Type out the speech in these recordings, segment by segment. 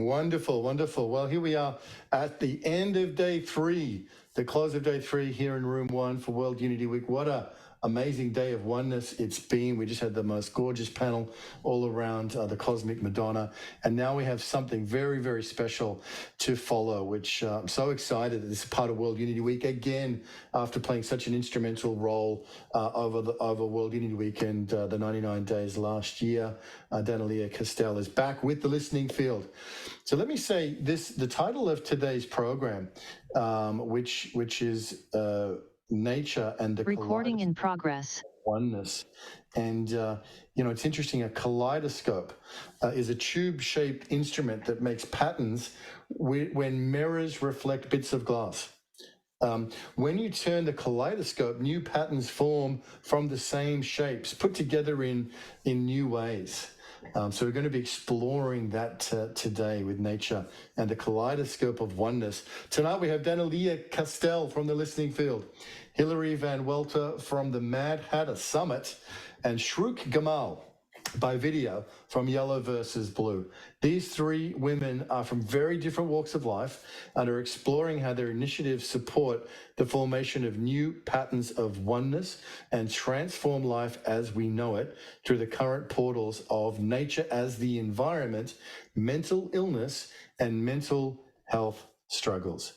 Wonderful, wonderful. Well, here we are at the end of day three, the close of day three here in room one for World Unity Week. What a amazing day of oneness it's been. We just had the most gorgeous panel all around the Cosmic Madonna. And now we have something very, very special to follow, which I'm so excited that this is part of World Unity Week again, after playing such an instrumental role over World Unity Week and the 99 days last year. Daniela Castell is back with the listening field. So let me say this, the title of today's program, which is nature and the recording in progress oneness. And it's interesting, a kaleidoscope is a tube-shaped instrument that makes patterns when mirrors reflect bits of glass. When you turn the kaleidoscope, new patterns form from the same shapes, put together in new ways. So we're going to be exploring that today with nature and the kaleidoscope of oneness. Tonight we have Daniela Castell from the Listening Field, Hilary Van Welter from the Mad Hatter Summit, and Shrouk Gamal by video from Yellow versus Blue. These three women are from very different walks of life and are exploring how their initiatives support the formation of new patterns of oneness and transform life as we know it through the current portals of nature as the environment, mental illness, and mental health struggles.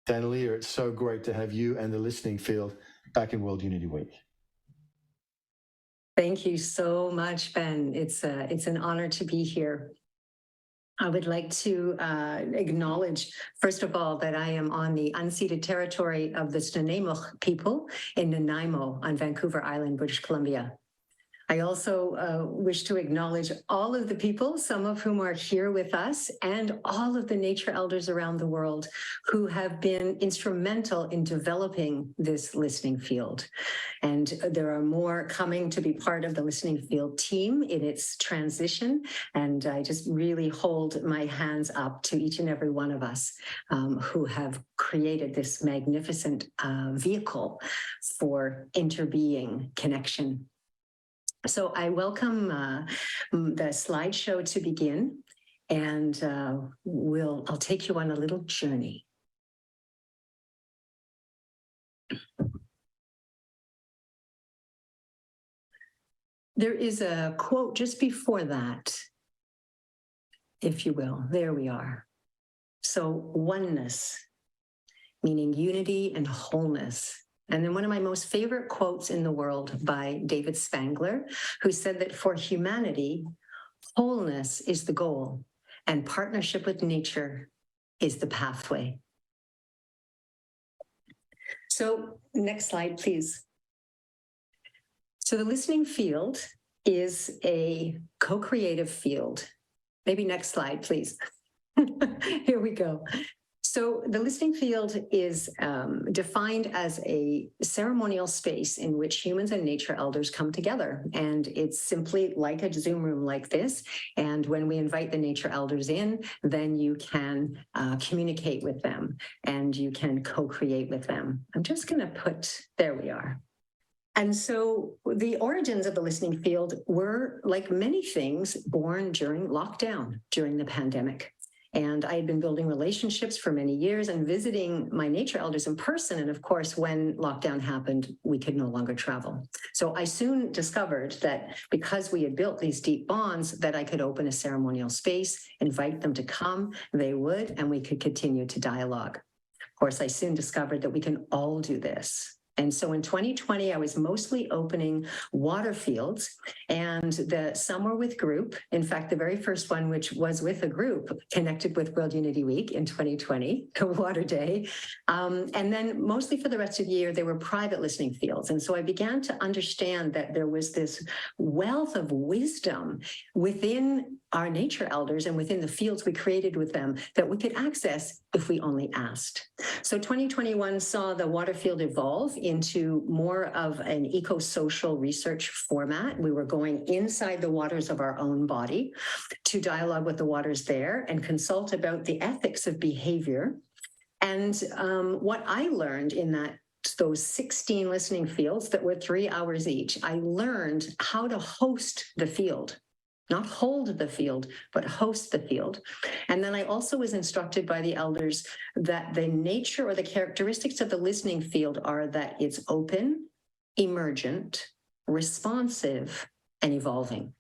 Daniela, it's so great to have you and the listening field back in World Unity Week. Thank you so much, Ben. It's an honor to be here. I would like to acknowledge, first of all, that I am on the unceded territory of the Snuneymuxw people in Nanaimo on Vancouver Island, British Columbia. I also wish to acknowledge all of the people, some of whom are here with us, and all of the nature elders around the world who have been instrumental in developing this listening field. And there are more coming to be part of the listening field team in its transition. And I just really hold my hands up to each and every one of us who have created this magnificent vehicle for interbeing connection. So I welcome the slideshow to begin, and I'll take you on a little journey. There is a quote just before that, if you will. There we are. So oneness, meaning unity and wholeness. And then one of my most favorite quotes in the world by David Spangler, who said that for humanity, wholeness is the goal and partnership with nature is the pathway. So next slide, please. So the listening field is a co-creative field. Maybe next slide, please. Here we go. So the listening field is defined as a ceremonial space in which humans and nature elders come together. And it's simply like a Zoom room like this. And when we invite the nature elders in, then you can communicate with them and you can co-create with them. I'm just going to there we are. And so the origins of the listening field were, like many things, born during lockdown, during the pandemic. And I had been building relationships for many years and visiting my nature elders in person. And of course, when lockdown happened, we could no longer travel. So I soon discovered that because we had built these deep bonds, that I could open a ceremonial space, invite them to come, they would, and we could continue to dialogue. Of course, I soon discovered that we can all do this. And so in 2020, I was mostly opening water fields, and some were with group. In fact, the very first one, which was with a group, connected with World Unity Week in 2020, Water Day. And then mostly for the rest of the year, they were private listening fields. And so I began to understand that there was this wealth of wisdom within our nature elders and within the fields we created with them that we could access if we only asked. So 2021 saw the water field evolve into more of an eco-social research format. We were going inside the waters of our own body to dialogue with the waters there and consult about the ethics of behavior. And what I learned in those 16 listening fields that were 3 hours each, I learned how to host the field. not hold the field, but host the field. And then I also was instructed by the elders that the nature or the characteristics of the listening field are that it's open, emergent, responsive, and evolving.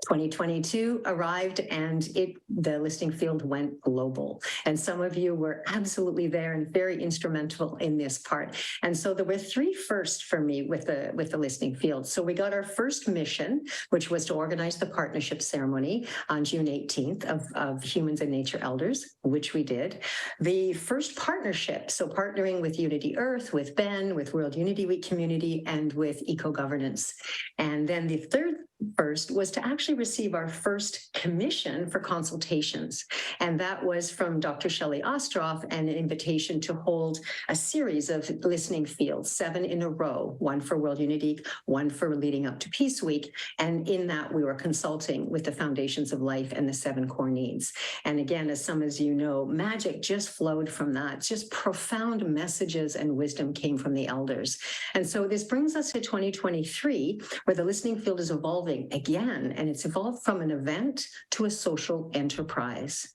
2022 arrived and the listening field went global. And some of you were absolutely there and very instrumental in this part. And so there were three firsts for me with the listening field. So we got our first mission, which was to organize the partnership ceremony on June 18th of Humans and Nature Elders, which we did. The first partnership, so partnering with Unity Earth, with Ben, with World Unity Week Community, and with Eco-Governance. And then the third first was to actually receive our first commission for consultations. And that was from Dr. Shelley Ostroff and an invitation to hold a series of listening fields, 7 in a row, one for World Unity, one for leading up to Peace Week. And in that, we were consulting with the Foundations of Life and the 7 core needs. And again, as some of you know, magic just flowed from that. Just profound messages and wisdom came from the elders. And so this brings us to 2023, where the listening field is evolving again, and it's evolved from an event to a social enterprise.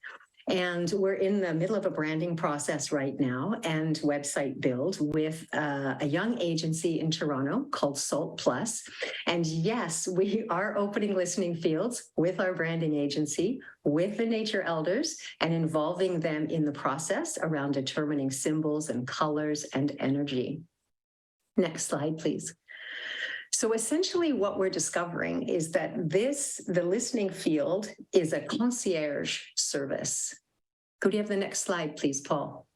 And we're in the middle of a branding process right now and website build with a young agency in Toronto called Salt Plus. And yes, we are opening listening fields with our branding agency, with the nature elders, and involving them in the process around determining symbols and colors and energy. Next slide, please. So essentially what we're discovering is that the listening field is a concierge service. Could you have the next slide, please, Paul?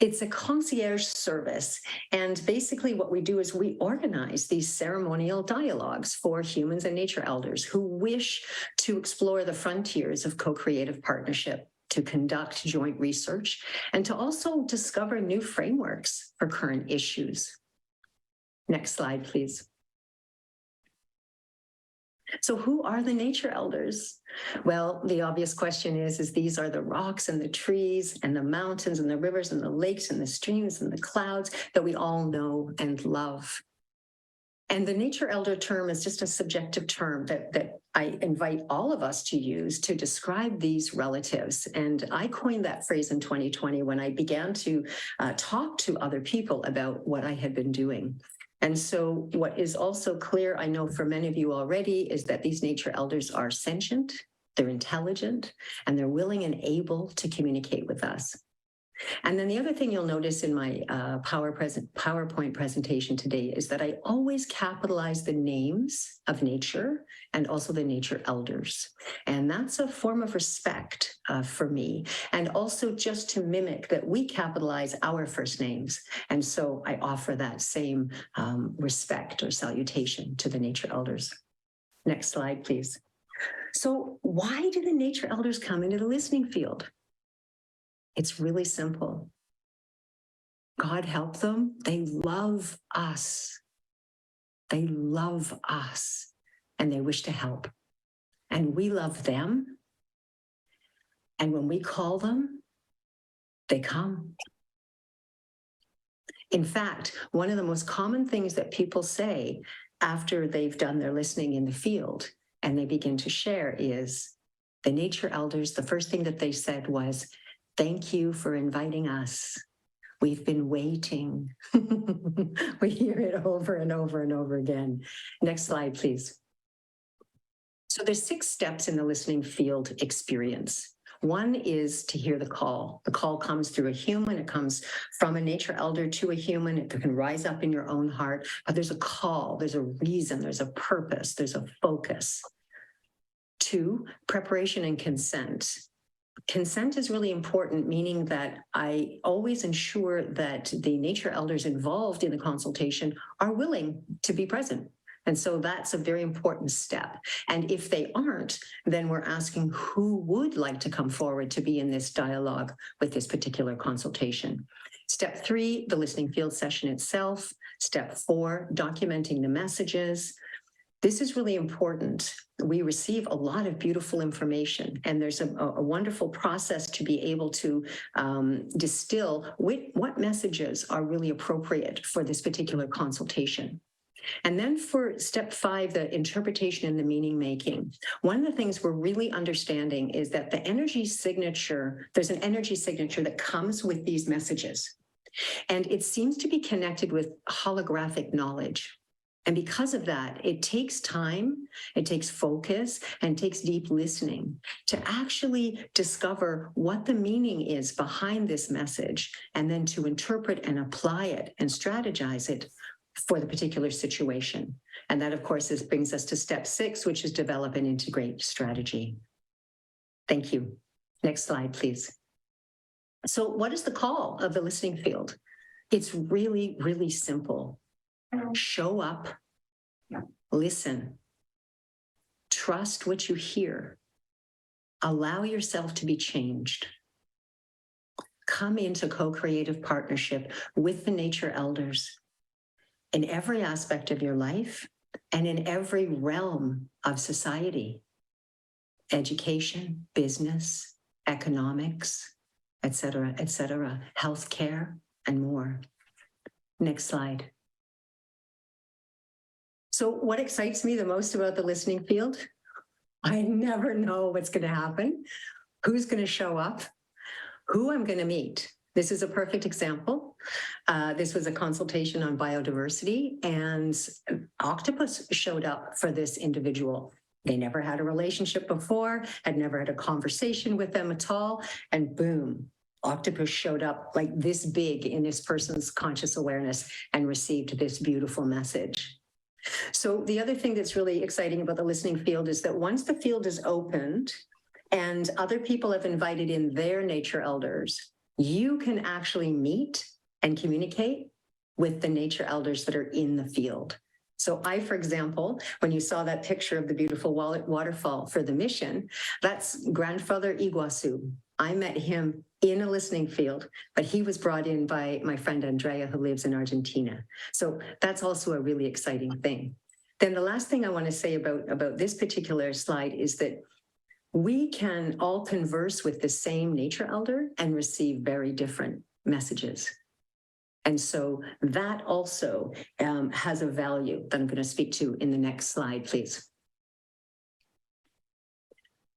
It's a concierge service. And basically what we do is we organize these ceremonial dialogues for humans and nature elders who wish to explore the frontiers of co-creative partnership, to conduct joint research, and to also discover new frameworks for current issues. Next slide, please. So who are the nature elders? Well, the obvious question is these are the rocks and the trees and the mountains and the rivers and the lakes and the streams and the clouds that we all know and love. And the nature elder term is just a subjective term that I invite all of us to use to describe these relatives. And I coined that phrase in 2020 when I began to talk to other people about what I had been doing. And so what is also clear, I know for many of you already, is that these nature elders are sentient, they're intelligent, and they're willing and able to communicate with us. And then the other thing you'll notice in my PowerPoint presentation today is that I always capitalize the names of nature and also the nature elders. And that's a form of respect for me. And also just to mimic that we capitalize our first names. And so I offer that same respect or salutation to the nature elders. Next slide, please. So why do the nature elders come into the listening field? It's really simple. God help them. They love us. They love us and they wish to help. And we love them. And when we call them, they come. In fact, one of the most common things that people say after they've done their listening in the field and they begin to share is the nature elders, the first thing that they said was, "Thank you for inviting us. We've been waiting." We hear it over and over and over again. Next slide, please. So there's 6 steps in the listening field experience. One is to hear the call. The call comes through a human. It comes from a nature elder to a human. It can rise up in your own heart, but there's a call, there's a reason, there's a purpose, there's a focus. 2, preparation and consent. Consent is really important, meaning that I always ensure that the nature elders involved in the consultation are willing to be present. And so that's a very important step. And if they aren't, then we're asking who would like to come forward to be in this dialogue with this particular consultation. Step 3, the listening field session itself. Step 4, documenting the messages. This is really important. We receive a lot of beautiful information, and there's a wonderful process to be able to distill what messages are really appropriate for this particular consultation. And then for step 5, the interpretation and the meaning making, one of the things we're really understanding is that the energy signature, there's an energy signature that comes with these messages. And it seems to be connected with holographic knowledge. And because of that, it takes time, it takes focus, and takes deep listening to actually discover what the meaning is behind this message, and then to interpret and apply it and strategize it for the particular situation. And that, of course, brings us to step 6, which is develop and integrate strategy. Thank you. Next slide, please. So what is the call of the listening field? It's really, really simple. Show up, listen, trust what you hear, allow yourself to be changed, come into co-creative partnership with the nature elders in every aspect of your life and in every realm of society, education, business, economics, etc., healthcare, and more. Next slide. So what excites me the most about the listening field? I never know what's going to happen, who's going to show up, who I'm going to meet. This is a perfect example. This was a consultation on biodiversity, and octopus showed up for this individual. They never had a relationship before, had never had a conversation with them at all, and boom, octopus showed up like this big in this person's conscious awareness and received this beautiful message. So the other thing that's really exciting about the listening field is that once the field is opened and other people have invited in their nature elders, you can actually meet and communicate with the nature elders that are in the field. So I, for example, when you saw that picture of the beautiful waterfall for the mission, that's Grandfather Iguazu. I met him in a listening field, but he was brought in by my friend Andrea, who lives in Argentina. So that's also a really exciting thing. Then the last thing I want to say about this particular slide is that we can all converse with the same nature elder and receive very different messages. And so that also has a value that I'm going to speak to in the next slide, please.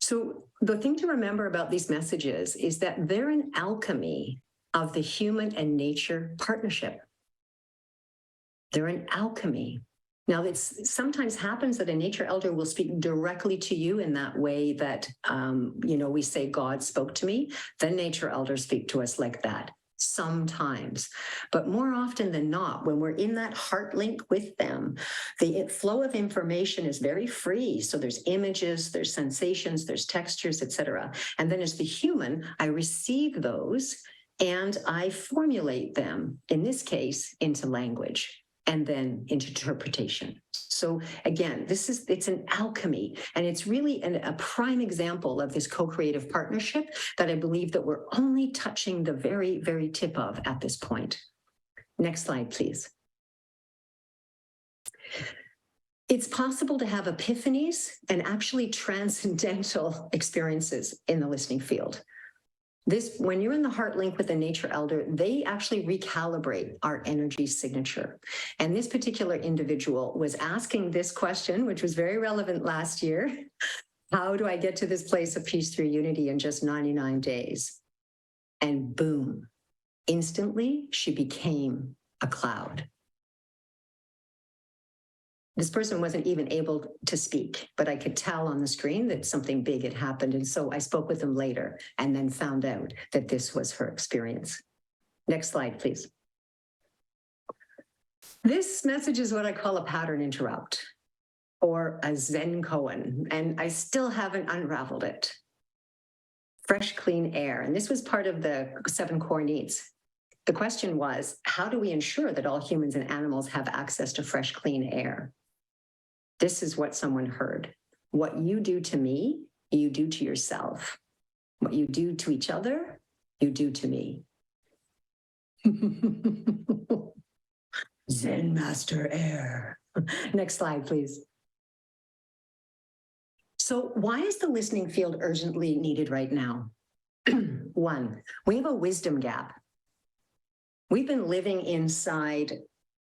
So the thing to remember about these messages is that they're an alchemy of the human and nature partnership. They're an alchemy. Now, it sometimes happens that a nature elder will speak directly to you in that way that, we say, God spoke to me. The nature elders speak to us like that. Sometimes, but more often than not, when we're in that heart link with them, the flow of information is very free. So there's images, there's sensations, there's textures, etc. And then as the human, I receive those and I formulate them, in this case, into language and then into interpretation. So again, it's an alchemy, and it's really a prime example of this co-creative partnership that I believe that we're only touching the very, very tip of at this point. Next slide, please. It's possible to have epiphanies and actually transcendental experiences in the listening field. When you're in the heart link with a nature elder, they actually recalibrate our energy signature. And this particular individual was asking this question, which was very relevant last year. How do I get to this place of peace through unity in just 99 days? And boom, instantly she became a cloud. This person wasn't even able to speak, but I could tell on the screen that something big had happened. And so I spoke with them later and then found out that this was her experience. Next slide, please. This message is what I call a pattern interrupt, or a Zen koan, and I still haven't unraveled it. Fresh, clean air. And this was part of the 7 core needs. The question was, how do we ensure that all humans and animals have access to fresh, clean air? This is what someone heard. What you do to me, you do to yourself. What you do to each other, you do to me. Zen Master Air. Next slide, please. So why is the listening field urgently needed right now? 1, we have a wisdom gap. We've been living inside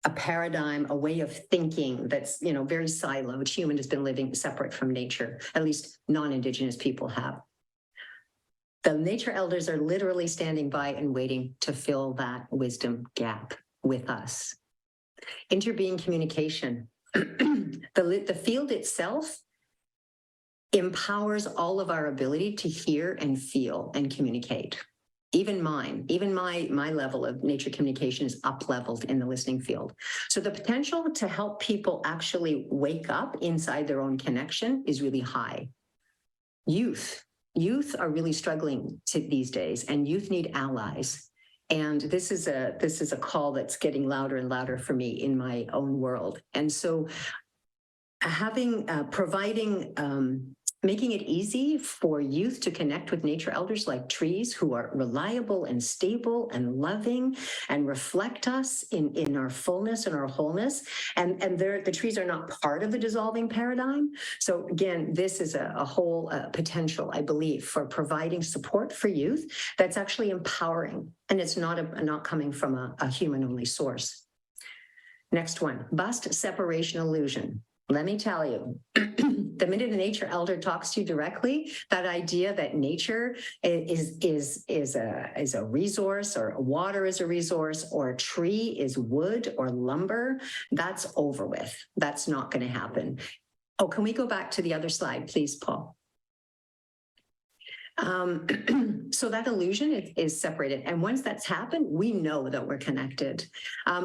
a paradigm, a way of thinking that's, very siloed. Human has been living separate from nature, at least non-Indigenous people have. The nature elders are literally standing by and waiting to fill that wisdom gap with us. Interbeing communication. The field itself empowers all of our ability to hear and feel and communicate. Even my level of nature communication is up-leveled in the listening field. So the potential to help people actually wake up inside their own connection is really high. Youth are really struggling these days, and youth need allies. And this is a call that's getting louder and louder for me in my own world. And so making it easy for youth to connect with nature elders like trees who are reliable and stable and loving and reflect us in our fullness and our wholeness. And the trees are not part of the dissolving paradigm. So again, this is a whole potential, I believe, for providing support for youth that's actually empowering. And it's not coming from a human-only source. Next one, bust separation illusion. Let me tell you, the minute a nature elder talks to you directly, that idea that nature is a resource, or water is a resource, or a tree is wood or lumber, that's over with. That's not going to happen. Oh, can we go back to the other slide, please, Paul? So that illusion is separated. And once that's happened, we know that we're connected.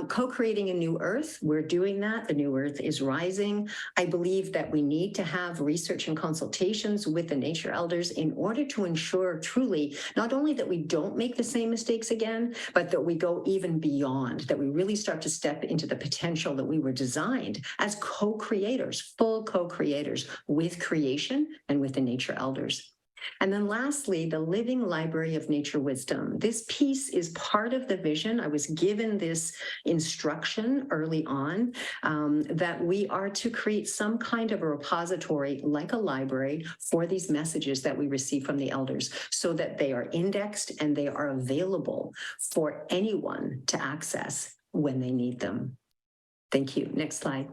Co-creating a new earth, we're doing that. The new earth is rising. I believe that we need to have research and consultations with the nature elders in order to ensure truly, not only that we don't make the same mistakes again, but that we go even beyond, that we really start to step into the potential that we were designed as co-creators, full co-creators with creation and with the nature elders. And then lastly, the living library of nature wisdom. This piece is part of the vision. I was given this instruction early on that we are to create some kind of a repository, like a library, for these messages that we receive from the elders, so that they are indexed and they are available for anyone to access when they need them. Thank you. Next slide.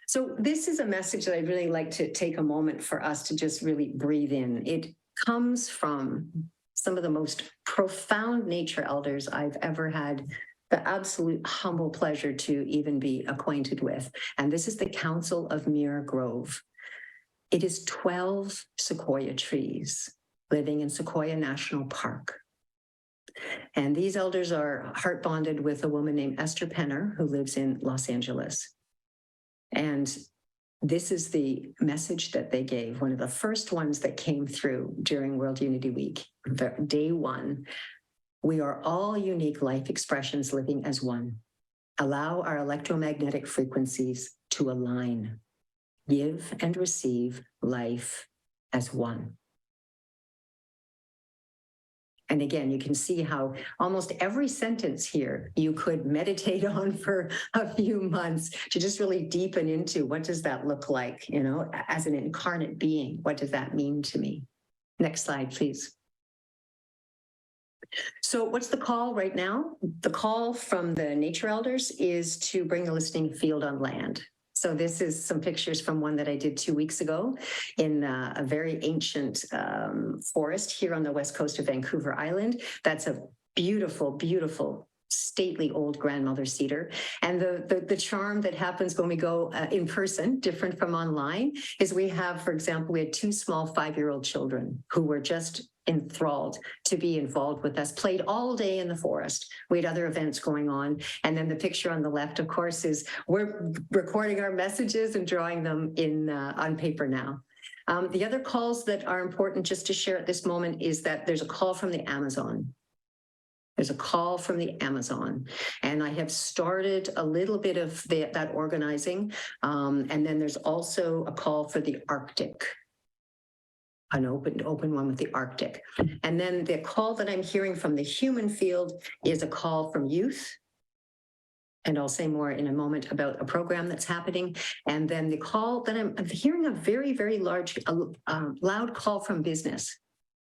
So this is a message that I'd really like to take a moment for us to just really breathe in. It comes from some of the most profound nature elders I've ever had the absolute humble pleasure to even be acquainted with. And this is the Council of Muir Grove. It is 12 sequoia trees living in Sequoia National Park. And these elders are heart bonded with a woman named Esther Penner, who lives in Los Angeles. And this is the message that they gave, one of the first ones that came through during World Unity Week, day one. We are all unique life expressions living as one. Allow our electromagnetic frequencies to align. Give and receive life as one. And again, you can see how almost every sentence here you could meditate on for a few months to just really deepen into, what does that look like, as an incarnate being? What does that mean to me? Next slide, please. So what's the call right now? The call from the nature elders is to bring the listening field on land. So this is some pictures from one that I did 2 weeks ago in a very ancient forest here on the west coast of Vancouver Island. That's a beautiful, beautiful, stately old grandmother cedar. And the charm that happens when we go in person, different from online, is we have, for example, we had 2 small 5-year-old children who were just enthralled to be involved with us, played all day in the forest. We had other events going on. And then the picture on the left, of course, is we're recording our messages and drawing them in on paper now. The other calls that are important just to share at this moment is that there's a call from the Amazon. There's a call from the Amazon, and I have started a little bit of that organizing. And then there's also a call for the Arctic, an open one with the Arctic. And then the call that I'm hearing from the human field is a call from youth. And I'll say more in a moment about a program that's happening. And then the call that I'm hearing a very, very large, loud call from business.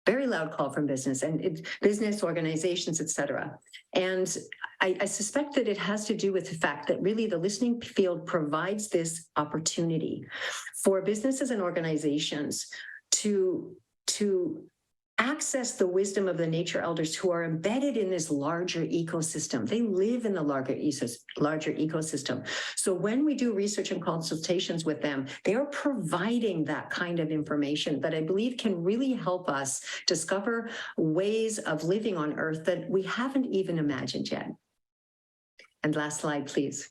Very loud call from business and business organizations, et cetera. And I suspect that it has to do with the fact that really the listening field provides this opportunity for businesses and organizations to access the wisdom of the nature elders who are embedded in this larger ecosystem. They live in the larger ecosystem. So when we do research and consultations with them, they are providing that kind of information that I believe can really help us discover ways of living on Earth that we haven't even imagined yet. And last slide, please.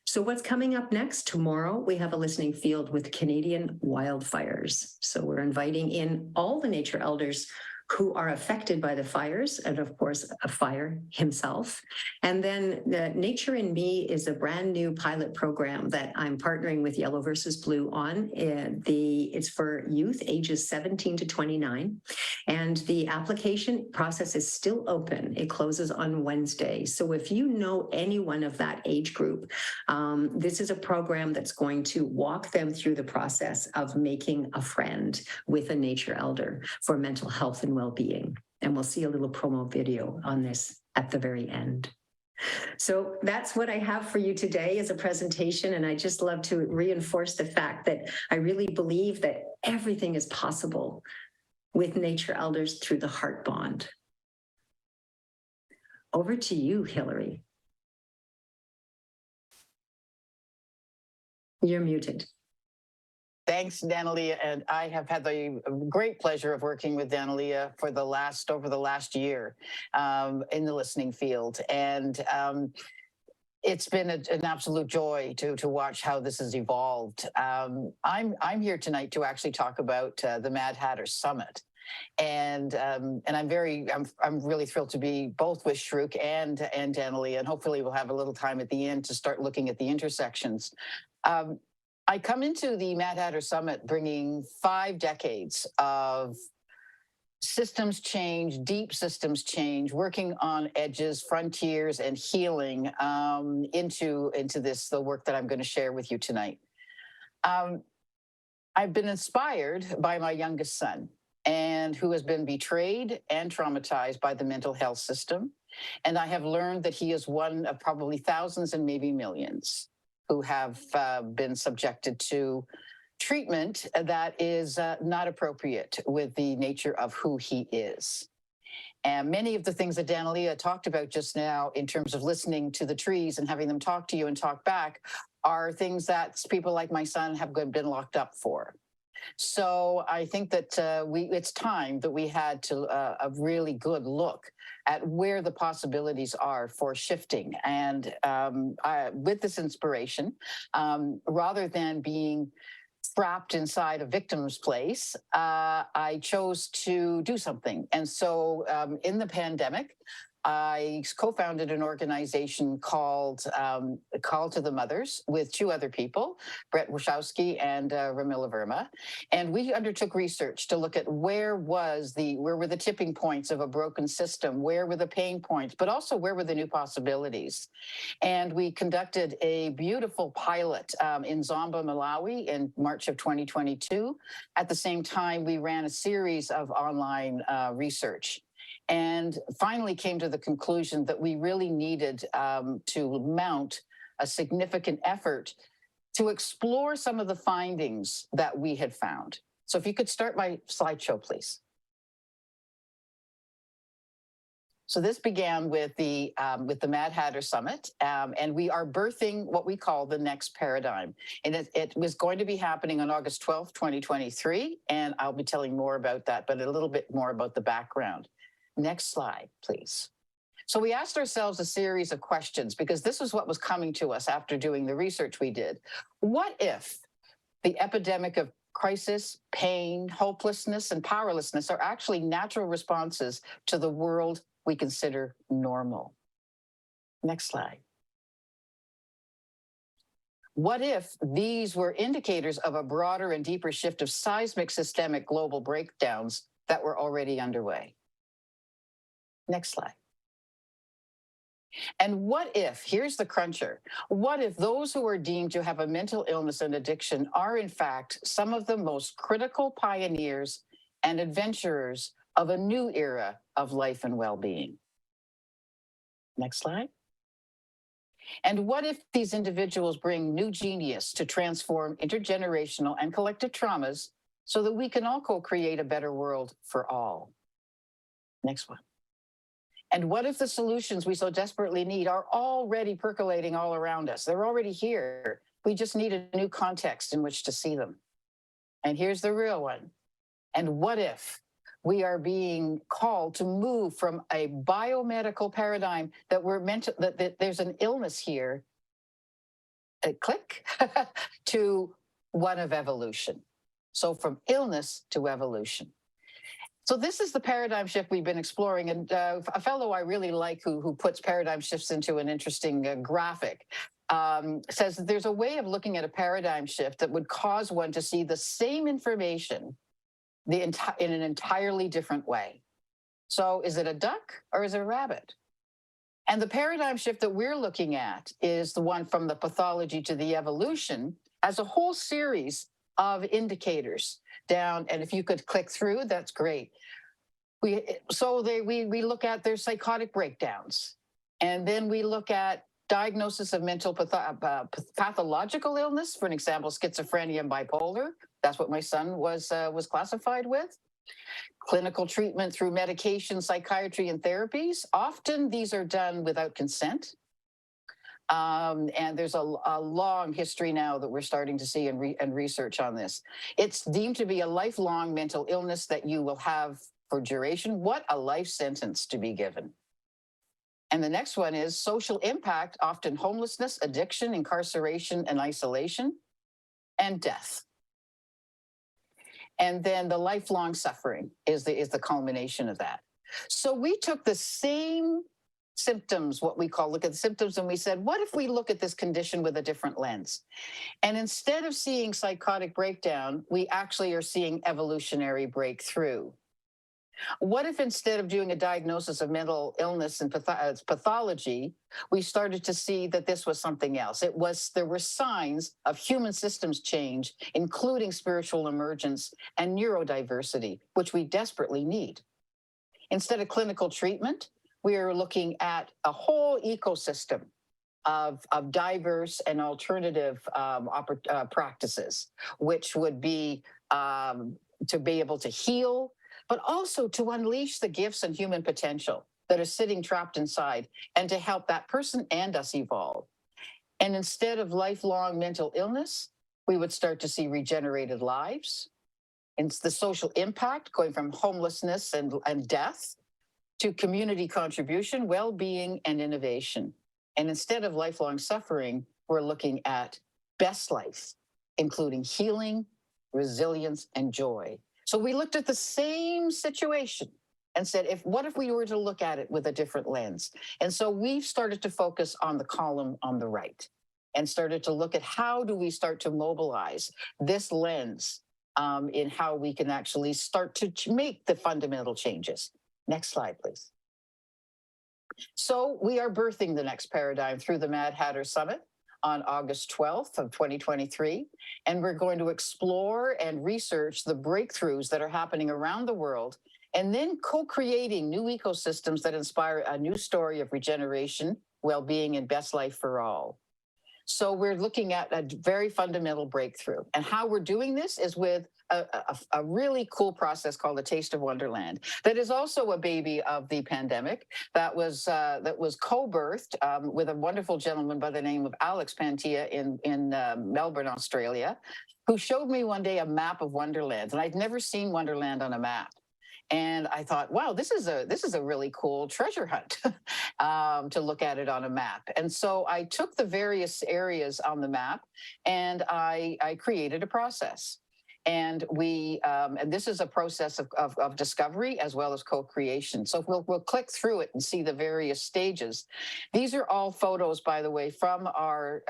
So what's coming up next? Tomorrow, we have a listening field with Canadian wildfires. So we're inviting in all the nature elders who are affected by the fires, and of course, a fire himself. And then the Nature in Me is a brand new pilot program that I'm partnering with Yellow versus Blue on. It's for youth ages 17 to 29. And the application process is still open. It closes on Wednesday. So if you know anyone of that age group, this is a program that's going to walk them through the process of making a friend with a nature elder for mental health and well-being. And we'll see a little promo video on this at the very end. So that's what I have for you today as a presentation. And I just love to reinforce the fact that I really believe that everything is possible with nature elders through the heart bond. Over to you, Hillary. You're muted. Thanks, Danalia, and I have had the great pleasure of working with Danalia for over the last year in the listening field, and it's been an absolute joy to watch how this has evolved. I'm here tonight to actually talk about the Mad Hatter Summit. And I'm really thrilled to be both with Shruk and Danalia, and hopefully we'll have a little time at the end to start looking at the intersections. I come into the Mad Hatter Summit bringing 5 decades of systems change, deep systems change, working on edges, frontiers, and healing into the work that I'm going to share with you tonight. I've been inspired by my youngest son, and who has been betrayed and traumatized by the mental health system. And I have learned that he is one of probably thousands and maybe millions who have been subjected to treatment that is not appropriate with the nature of who he is. And many of the things that Danalia talked about just now in terms of listening to the trees and having them talk to you and talk back are things that people like my son have been locked up for. So I think that it's time that we had a really good look at where the possibilities are for shifting. And with this inspiration, rather than being trapped inside a victim's place, I chose to do something. And so in the pandemic, I co-founded an organization called Call to the Mothers with 2 other people, Brett Wachowski and Ramila Verma. And we undertook research to look at where were the tipping points of a broken system, where were the pain points, but also where were the new possibilities. And we conducted a beautiful pilot in Zomba, Malawi in March of 2022. At the same time, we ran a series of online research, and finally came to the conclusion that we really needed to mount a significant effort to explore some of the findings that we had found. So if you could start my slideshow, please. So this began with the Mad Hatter Summit, and we are birthing what we call the next paradigm. And it was going to be happening on August 12th, 2023, and I'll be telling more about that, but a little bit more about the background. Next slide, please. So we asked ourselves a series of questions because this was what was coming to us after doing the research we did. What if the epidemic of crisis, pain, hopelessness, and powerlessness are actually natural responses to the world we consider normal? Next slide. What if these were indicators of a broader and deeper shift of seismic systemic global breakdowns that were already underway? Next slide. And what if, here's the cruncher, what if those who are deemed to have a mental illness and addiction are in fact some of the most critical pioneers and adventurers of a new era of life and well-being. Next slide. And what if these individuals bring new genius to transform intergenerational and collective traumas so that we can all co-create a better world for all? Next one. And what if the solutions we so desperately need are already percolating all around us? They're already here. We just need a new context in which to see them. And here's the real one. And what if we are being called to move from a biomedical paradigm that we're meant to, that there's an illness here, click, to one of evolution. So from illness to evolution. So this is the paradigm shift we've been exploring. And a fellow I really like who puts paradigm shifts into an interesting graphic says that there's a way of looking at a paradigm shift that would cause one to see the same information in an entirely different way. So is it a duck or is it a rabbit? And the paradigm shift that we're looking at is the one from the pathology to the evolution as a whole series of indicators down. And if you could click through, that's great. We look at their psychotic breakdowns, and then we look at diagnosis of mental pathological illness, for an example, schizophrenia and bipolar. That's what my son was classified with. Clinical treatment through medication, psychiatry, and therapies. Often these are done without consent. And there's a long history now that we're starting to see and research on this. It's deemed to be a lifelong mental illness that you will have for duration. What a life sentence to be given. And the next one is social impact, often homelessness, addiction, incarceration, and isolation, and death. And then the lifelong suffering is the culmination of that. So we took the same symptoms, what we call look at the symptoms, and we said, what if we look at this condition with a different lens? And instead of seeing psychotic breakdown, we actually are seeing evolutionary breakthrough. What if instead of doing a diagnosis of mental illness and pathology, we started to see that this was something else? There were signs of human systems change, including spiritual emergence and neurodiversity, which we desperately need. Instead of clinical treatment, we are looking at a whole ecosystem of diverse and alternative practices, which would be to be able to heal, but also to unleash the gifts and human potential that are sitting trapped inside, and to help that person and us evolve. And instead of lifelong mental illness, we would start to see regenerated lives. It's the social impact going from homelessness and death to community contribution, well-being, and innovation. And instead of lifelong suffering, we're looking at best life, including healing, resilience, and joy. So we looked at the same situation and said, what if we were to look at it with a different lens? And so we've started to focus on the column on the right and started to look at how do we start to mobilize this lens in how we can actually start to make the fundamental changes. Next slide, please. So we are birthing the next paradigm through the Mad Hatter Summit on August 12th of 2023. And we're going to explore and research the breakthroughs that are happening around the world, and then co-creating new ecosystems that inspire a new story of regeneration, well-being, and best life for all. So we're looking at a very fundamental breakthrough. And how we're doing this is with a really cool process called a Taste of Wonderland that is also a baby of the pandemic that was co-birthed with a wonderful gentleman by the name of Alex Pantia in Melbourne, Australia, who showed me one day a map of Wonderland. And I'd never seen Wonderland on a map. And I thought, wow, this is a really cool treasure hunt to look at it on a map. And so I took the various areas on the map and I created a process. And and this is a process of discovery as well as co-creation. So we'll click through it and see the various stages. These are all photos, by the way, from our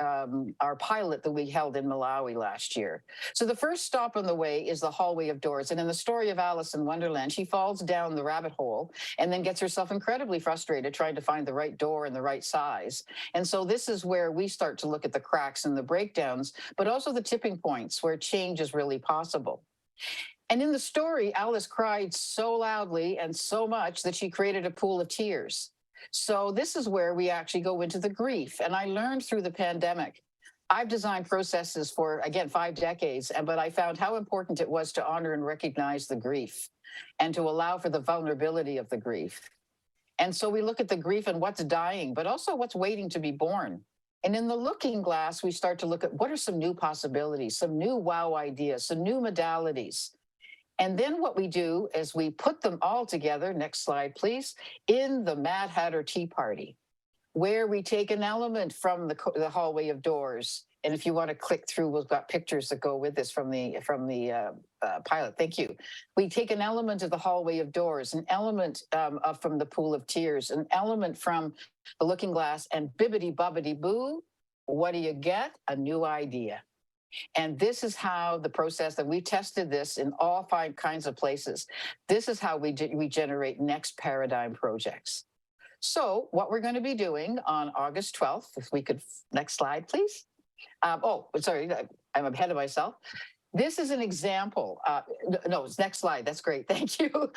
pilot that we held in Malawi last year. So the first stop on the way is the hallway of doors. And in the story of Alice in Wonderland, she falls down the rabbit hole and then gets herself incredibly frustrated trying to find the right door and the right size. And so this is where we start to look at the cracks and the breakdowns, but also the tipping points where change is really possible. And in the story, Alice cried so loudly and so much that she created a pool of tears. So this is where we actually go into the grief. And I learned through the pandemic. I've designed processes for, again, 5 decades, but I found how important it was to honor and recognize the grief and to allow for the vulnerability of the grief. And so we look at the grief and what's dying, but also what's waiting to be born. And in the looking glass, we start to look at what are some new possibilities, some new wow ideas, some new modalities. And then what we do is we put them all together, next slide, please, in the Mad Hatter Tea Party, where we take an element from the hallway of doors. And if you want to click through, we've got pictures that go with this from the pilot. Thank you. We take an element of the hallway of doors, an element from the pool of tears, an element from the looking glass, and bibbity bobbity boo. What do you get? A new idea. And this is how the process that we tested this in all 5 kinds of places. This is how we generate next paradigm projects. So what we're going to be doing on August 12th, if we could, next slide, please. Sorry, I'm ahead of myself. This is an example. No, next slide. That's great. Thank you.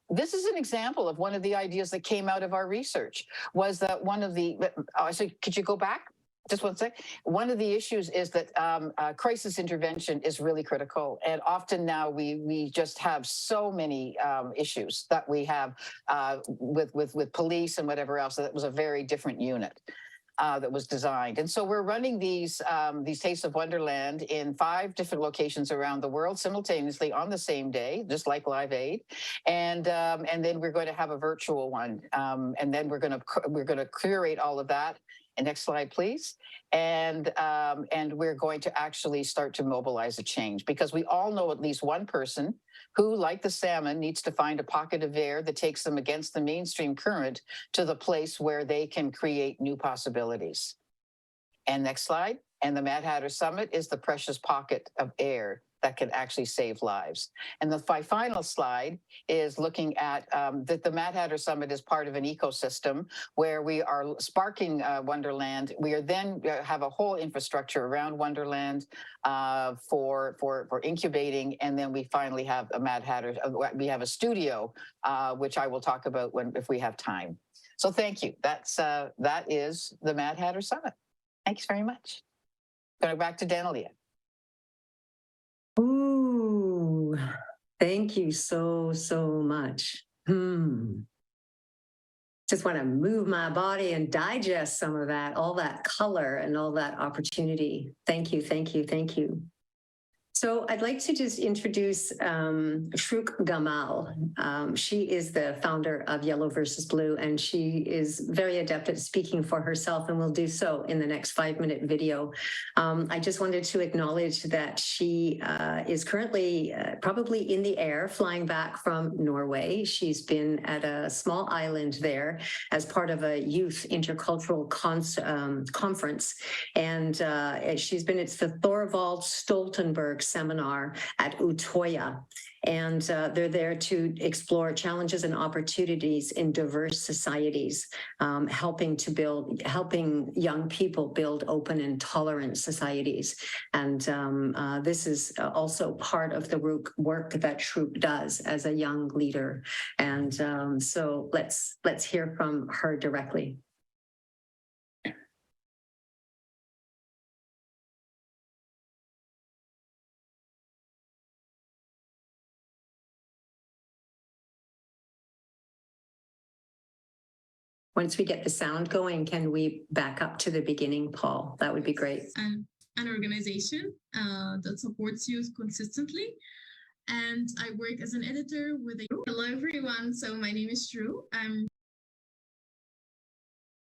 This is an example of one of the ideas that came out of our research was that one of the, so could you go back? Just one sec. One of the issues is that crisis intervention is really critical. And often now we just have so many issues that we have with police and whatever else. That was a very different unit that was designed. And so we're running these Tastes of Wonderland in 5 different locations around the world simultaneously on the same day, just like Live Aid. And then we're going to have a virtual one. And then we're going to curate all of that. And next slide, please. And we're going to actually start to mobilize a change because we all know at least one person who, like the salmon, needs to find a pocket of air that takes them against the mainstream current to the place where they can create new possibilities. And next slide. And the Mad Hatter Summit is the precious pocket of air that can actually save lives. And the final slide is looking at that the Mad Hatter Summit is part of an ecosystem where we are sparking Wonderland. We are then have a whole infrastructure around Wonderland for incubating, and then we finally have a Mad Hatter. We have a studio, which I will talk about if we have time. So thank you. That is the Mad Hatter Summit. Thanks very much. Going back to Danalia. Ooh, thank you so much. Just want to move my body and digest some of that, all that color and all that opportunity. Thank you, thank you, thank you. So I'd like to just introduce Shrouk Gamal. She is the founder of Yellow versus Blue, and she is very adept at speaking for herself and will do so in the next 5-minute video. I just wanted to acknowledge that she is currently probably in the air flying back from Norway. She's been at a small island there as part of a youth intercultural conference. And she's been at the Thorvald Stoltenberg seminar at Utoya. And they're there to explore challenges and opportunities in diverse societies, helping young people build open and tolerant societies. And this is also part of the work that Shrouk does as a young leader. And so let's hear from her directly. Once we get the sound going, can we back up to the beginning, Paul? That would be great. An organization that supports youth consistently. And I work as an editor with a... Hello, everyone. So my name is Drew.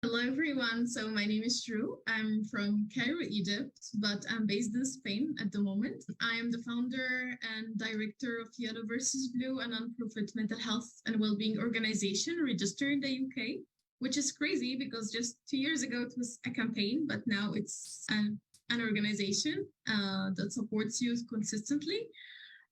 Hello, everyone. So my name is Drew. I'm from Cairo, Egypt, but I'm based in Spain at the moment. I am the founder and director of Yellow versus Blue, a nonprofit mental health and well-being organization registered in the UK, which is crazy because just 2 years ago it was a campaign, but now it's an organization that supports youth consistently.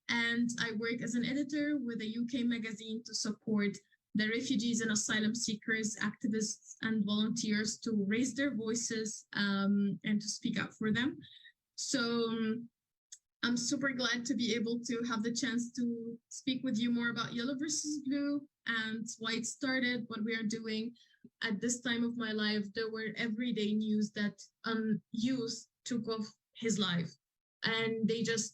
And I work as an editor with a UK magazine to support the refugees and asylum seekers, activists, and volunteers to raise their voices and to speak up for them. So I'm super glad to be able to have the chance to speak with you more about Yellow versus Blue and why it started, what we are doing. At this time of my life, there were everyday news that youth took off his life, and they just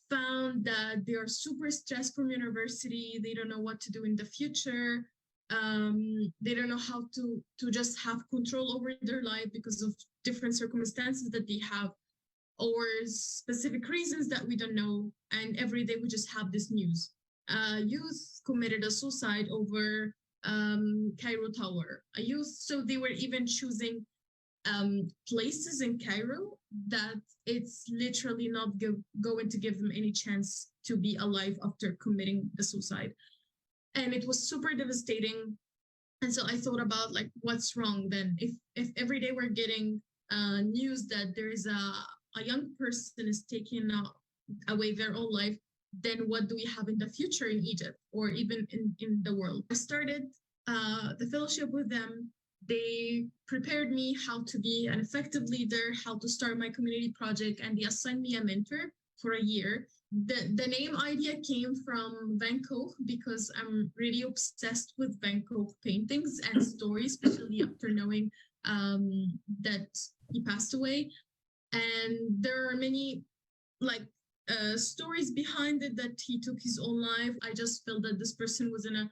found that they are super stressed from university. They don't know what to do in the future. They don't know how to just have control over their life because of different circumstances that they have, or specific reasons that we don't know. And every day we just have this news. Youth committed a suicide over Cairo Tower. A youth, so they were even choosing places in Cairo that it's literally not going to give them any chance to be alive after committing the suicide. And it was super devastating. And so I thought about like, what's wrong then? If every day we're getting news that there is a young person is taking away their own life, then what do we have in the future in Egypt or even in the world? I started the fellowship with them. They prepared me how to be an effective leader, how to start my community project, and they assigned me a mentor for a year. The name idea came from Van Gogh because I'm really obsessed with Van Gogh paintings and stories, especially after knowing that he passed away. And there are many like stories behind it, that he took his own life. I just felt that this person was in a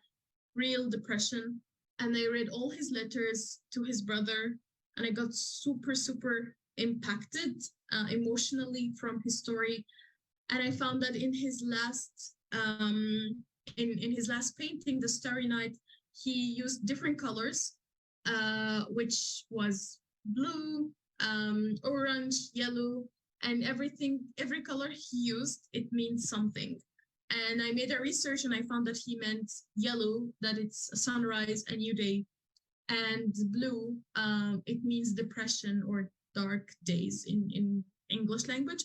real depression, and I read all his letters to his brother, and I got super, super impacted emotionally from his story. And I found that in his last in his last painting, The Starry Night, he used different colors, which was blue, orange, yellow, and every color he used, it means something. And I made a research and I found that he meant yellow, that it's a sunrise, a new day, and blue, it means depression or dark days in English language.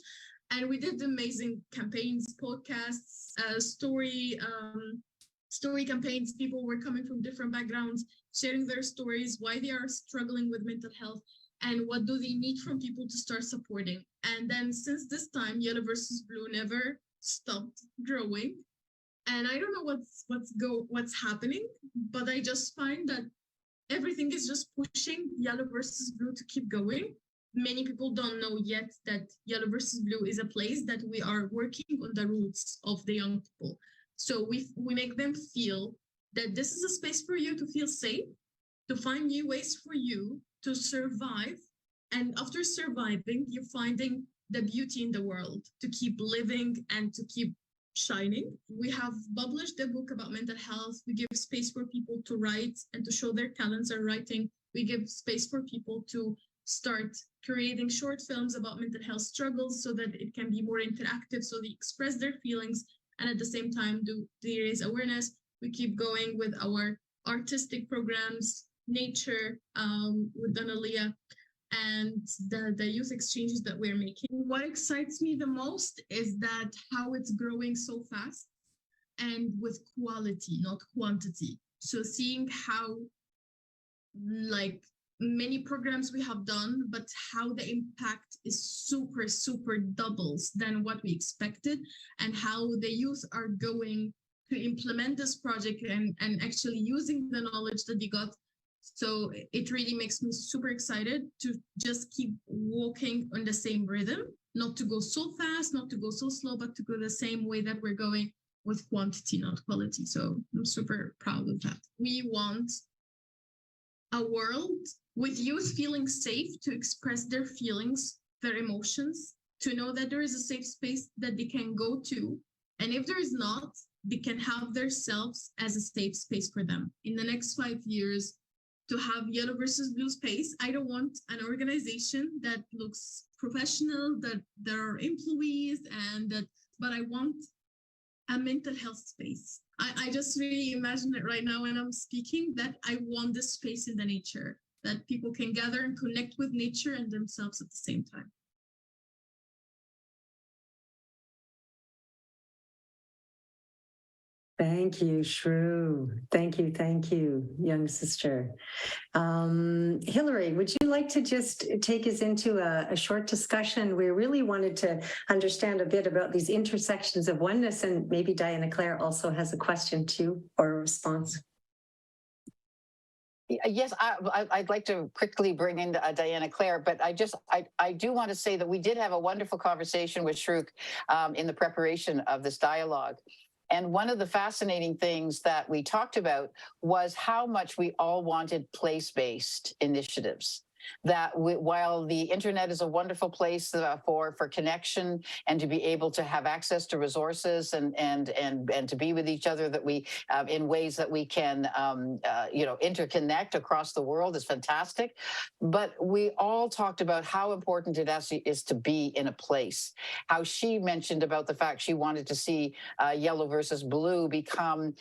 And we did amazing campaigns, podcasts, story campaigns. People were coming from different backgrounds, sharing their stories, why they are struggling with mental health, and what do they need from people to start supporting. And then since this time, Yellow versus Blue never stopped growing. And I don't know what's happening, but I just find that everything is just pushing Yellow versus Blue to keep going. Many people don't know yet that Yellow versus Blue is a place that we are working on the roots of the young people. So we make them feel that this is a space for you to feel safe, to find new ways for you to survive. And after surviving, you're finding the beauty in the world to keep living and to keep shining. We have published a book about mental health. We give space for people to write and to show their talents are writing. We give space for people to start creating short films about mental health struggles so that it can be more interactive, so they express their feelings and at the same time they raise awareness. We keep going with our artistic programs, nature, with Danalia, and the youth exchanges that we're making. What excites me the most is that how it's growing so fast and with quality, not quantity. So seeing how like many programs we have done, but how the impact is super, super doubles than what we expected, and how the youth are going to implement this project and actually using the knowledge that they got. So it really makes me super excited to just keep walking on the same rhythm, not to go so fast, not to go so slow, but to go the same way that we're going, with quantity, not quality. So I'm super proud of that. We want a world with youth feeling safe to express their feelings, their emotions, to know that there is a safe space that they can go to. And if there is not, they can have themselves as a safe space for them. In the next 5 years, to have Yellow versus Blue space, I don't want an organization that looks professional, that there are employees, but I want a mental health space. I just really imagine it right now when I'm speaking, that I want this space in the nature, that people can gather and connect with nature and themselves at the same time. Thank you, Shrew. Thank you, young sister. Hillary, would you like to just take us into a short discussion? We really wanted to understand a bit about these intersections of oneness, and maybe Diana Claire also has a question too, or a response. Yes, I'd like to quickly bring in Diana Claire, but I do want to say that we did have a wonderful conversation with Shruk in the preparation of this dialogue. And one of the fascinating things that we talked about was how much we all wanted place-based initiatives. That while the internet is a wonderful place for connection and to be able to have access to resources and to be with each other, that we in ways that we can interconnect across the world is fantastic. But we all talked about how important it actually is to be in a place. How she mentioned about the fact she wanted to see Yellow versus Blue become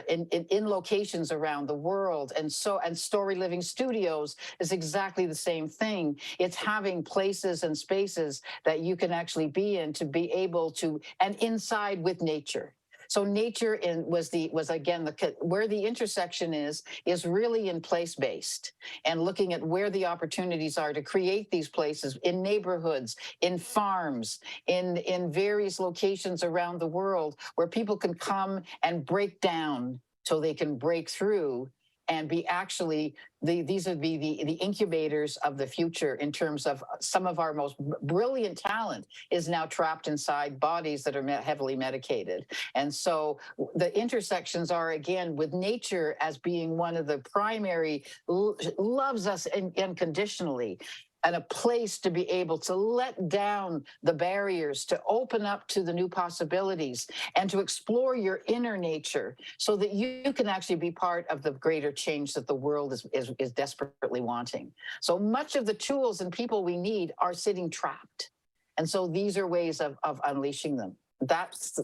in locations around the world, and Story Living Studios is exactly the same thing. It's having places and spaces that you can actually be in to be able to, and inside with nature. So nature was again where the intersection is really in place-based, and looking at where the opportunities are to create these places in neighborhoods, in farms, in various locations around the world where people can come and break down so they can break through and be actually, these would be the incubators of the future in terms of some of our most brilliant talent is now trapped inside bodies that are heavily medicated. And so the intersections are, again, with nature as being one of the primary, loves us unconditionally, and a place to be able to let down the barriers, to open up to the new possibilities, and to explore your inner nature so that you can actually be part of the greater change that the world is desperately wanting. So much of the tools and people we need are sitting trapped. And so these are ways of unleashing them.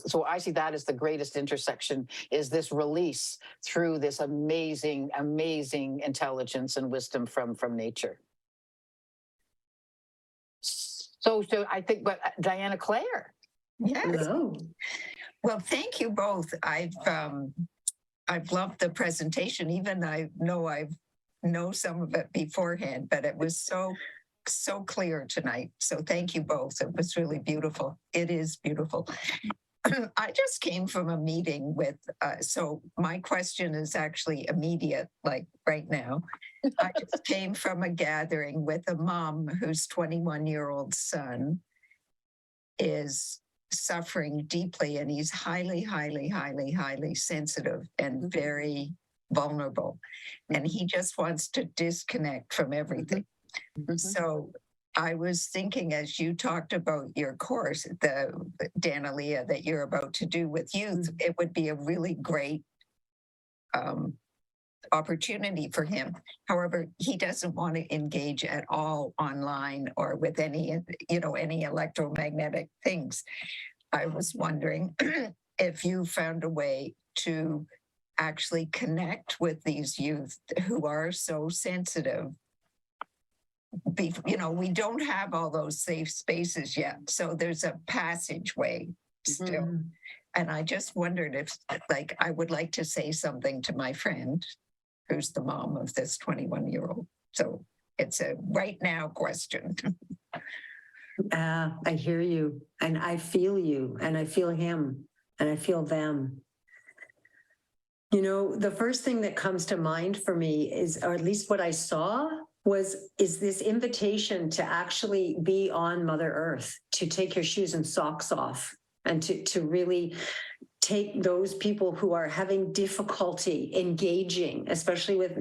So I see that as the greatest intersection, is this release through this amazing, amazing intelligence and wisdom from nature. So I think, but Diana Claire. Yes. Hello. Well, thank you both. I've loved the presentation. Even I know some of it beforehand, but it was so clear tonight. So thank you both. It was really beautiful. It is beautiful. I just came from a meeting with, so my question is actually immediate, like right now. I just came from a gathering with a mom whose 21-year-old son is suffering deeply, and he's highly, highly, highly, highly sensitive and very vulnerable. And he just wants to disconnect from everything. Mm-hmm. So I was thinking, as you talked about your course, the Danalia that you're about to do with youth, it would be a really great opportunity for him. However, he doesn't want to engage at all online or with any electromagnetic things. I was wondering if you found a way to actually connect with these youth who are so sensitive. We don't have all those safe spaces yet. So there's a passageway still. Mm-hmm. And I just wondered if, I would like to say something to my friend, who's the mom of this 21-year-old. So it's a right now question. I hear you, and I feel you, and I feel him, and I feel them. The first thing that comes to mind for me is, or at least what I saw, is this invitation to actually be on Mother Earth, to take your shoes and socks off, and to really take those people who are having difficulty engaging, especially with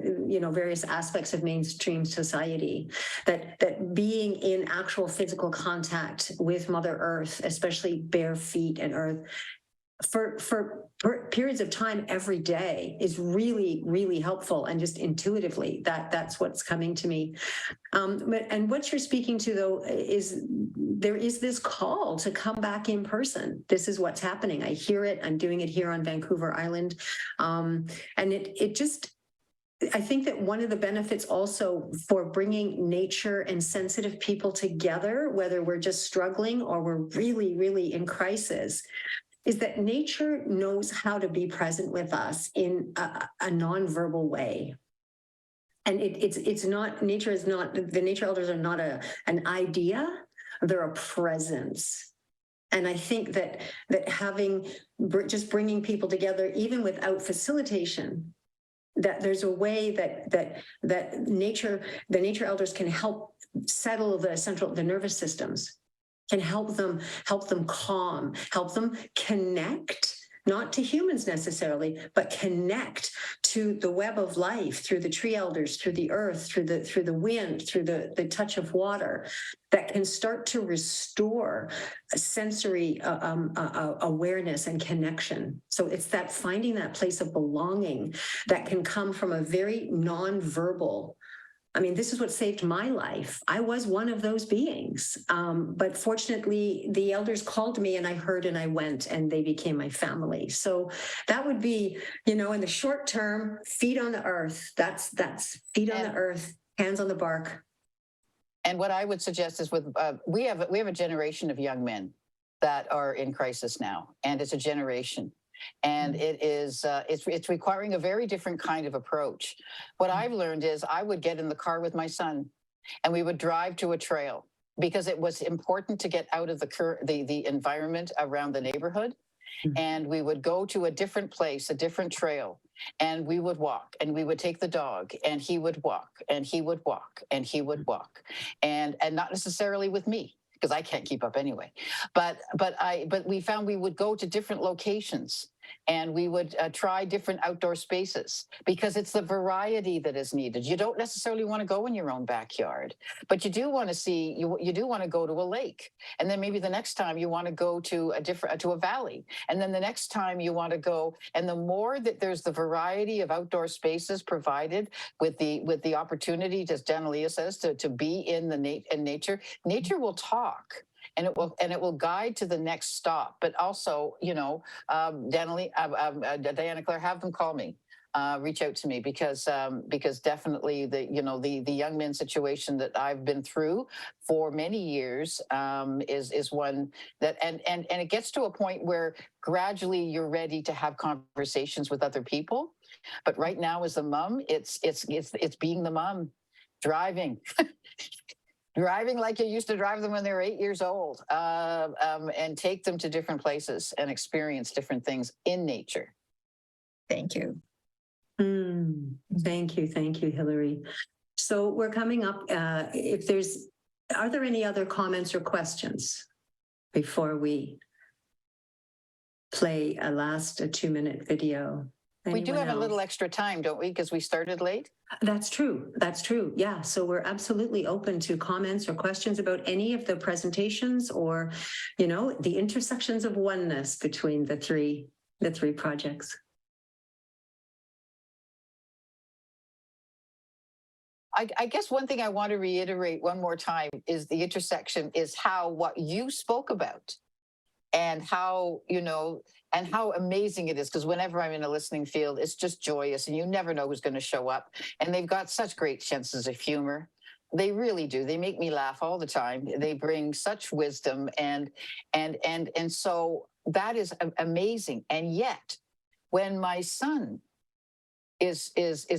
various aspects of mainstream society, that being in actual physical contact with Mother Earth, especially bare feet and earth, for periods of time every day is really, really helpful. And just intuitively, that's what's coming to me. And what you're speaking to, though, is there is this call to come back in person. This is what's happening. I hear it. I'm doing it here on Vancouver Island. And it just, I think that one of the benefits also for bringing nature and sensitive people together, whether we're just struggling or we're really, really in crisis, is that nature knows how to be present with us in a nonverbal way. And it's not, nature is not, the nature elders are not an idea, they're a presence. And I think that having, just bringing people together, even without facilitation, that there's a way that the nature elders can help settle the nervous systems, can help them calm, help them connect, not to humans necessarily, but connect to the web of life through the tree elders, through the earth, through the wind, through the touch of water, that can start to restore sensory awareness and connection. So it's that finding that place of belonging that can come from a very non-verbal. I mean, this is what saved my life. I was one of those beings. But fortunately, the elders called me and I heard and I went, and they became my family. So that would be, in the short term, feet on the earth. That's feet on the earth, hands on the bark. And what I would suggest is we have a generation of young men that are in crisis now, and it's a generation. And it is, it's requiring a very different kind of approach. What I've learned is I would get in the car with my son and we would drive to a trail because it was important to get out of the environment around the neighborhood. And we would go to a different place, a different trail, and we would walk, and we would take the dog, and he would walk, and he would walk, and he would walk, and not necessarily with me, because I can't keep up anyway. But we found we would go to different locations and we would try different outdoor spaces because it's the variety that is needed. You don't necessarily want to go in your own backyard, but you do want to see, you do want to go to a lake. And then maybe the next time you want to go to a valley. And then the next time you want to go, and the more that there's the variety of outdoor spaces provided with the opportunity, as Danalia says, to be in nature will talk. And it will guide to the next stop. But also, Diana Claire, have them call me, reach out to me because definitely the young men situation that I've been through for many years is one that and it gets to a point where gradually you're ready to have conversations with other people. But right now, as a mom, it's being the mom, driving. Driving like you used to drive them when they were 8 years old, and take them to different places and experience different things in nature. Thank you. Thank you, Hillary. So we're coming up. Are there any other comments or questions before we play a last 2-minute video? We do have a little extra time, don't we? Because we started late. That's true. Yeah. So we're absolutely open to comments or questions about any of the presentations or, the intersections of oneness between the three projects. I guess one thing I want to reiterate one more time is the intersection is how what you spoke about and how, and how amazing it is, because whenever I'm in a listening field, it's just joyous and you never know who's going to show up. And they've got such great senses of humor. They really do. They make me laugh all the time. They bring such wisdom and so that is amazing. And yet, when my son is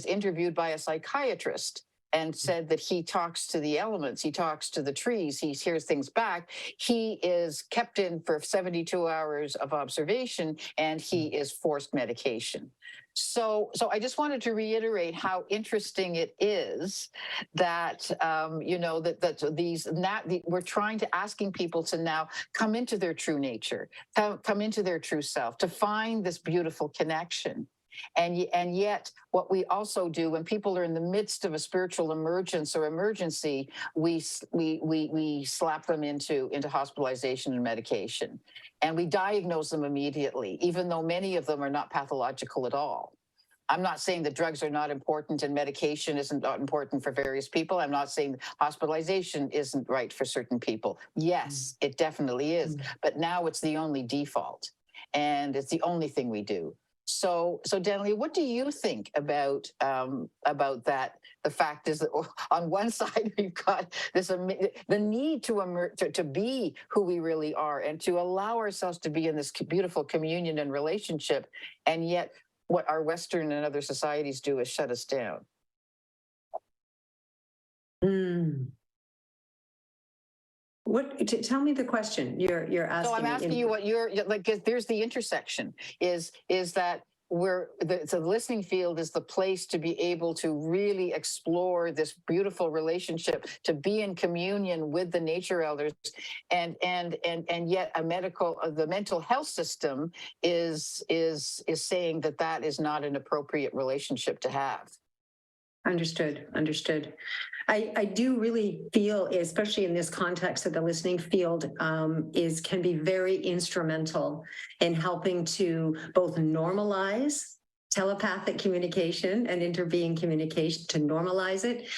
interviewed by a psychiatrist and said that he talks to the elements, he talks to the trees, he hears things back, he is kept in for 72 hours of observation and he is forced medication. So I just wanted to reiterate how interesting it is that, we're trying to asking people to now come into their true nature, come into their true self, to find this beautiful connection. And yet what we also do when people are in the midst of a spiritual emergence or emergency, we slap them into hospitalization and medication, and we diagnose them immediately, even though many of them are not pathological at all. I'm not saying that drugs are not important and medication isn't important for various people. I'm not saying hospitalization isn't right for certain people. Yes, it definitely is. But now it's the only default and it's the only thing we do. So Daniela, what do you think about that? The fact is that on one side we've got this the need to emerge, to be who we really are, and to allow ourselves to be in this beautiful communion and relationship, and yet what our Western and other societies do is shut us down. Tell me the question you're asking. So I'm asking you what you're like. There's the intersection. Is that where the listening field is the place to be able to really explore this beautiful relationship, to be in communion with the nature elders, and yet the mental health system is saying that is not an appropriate relationship to have. Understood. I do really feel, especially in this context, that the listening field can be very instrumental in helping to both normalize telepathic communication and interbeing communication, to normalize it,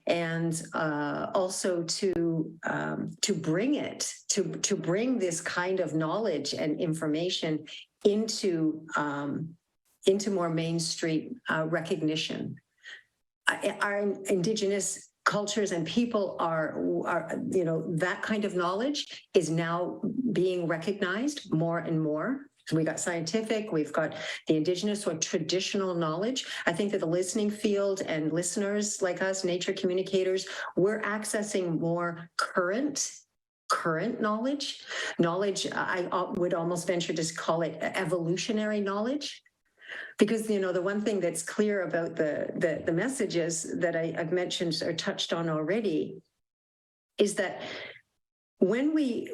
and also to bring this kind of knowledge and information into more mainstream recognition. Our indigenous cultures and people are, that kind of knowledge is now being recognized more and more. So we got scientific, we've got the indigenous or traditional knowledge. I think that the listening field and listeners like us, nature communicators, we're accessing more current knowledge. I would almost venture to call it evolutionary knowledge. Because, the one thing that's clear about the messages that I've mentioned or touched on already is that when we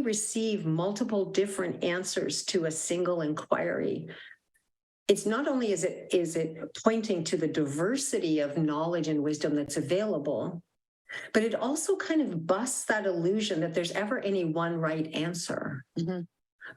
receive multiple different answers to a single inquiry, it's not only is it pointing to the diversity of knowledge and wisdom that's available, but it also kind of busts that illusion that there's ever any one right answer. Mm-hmm.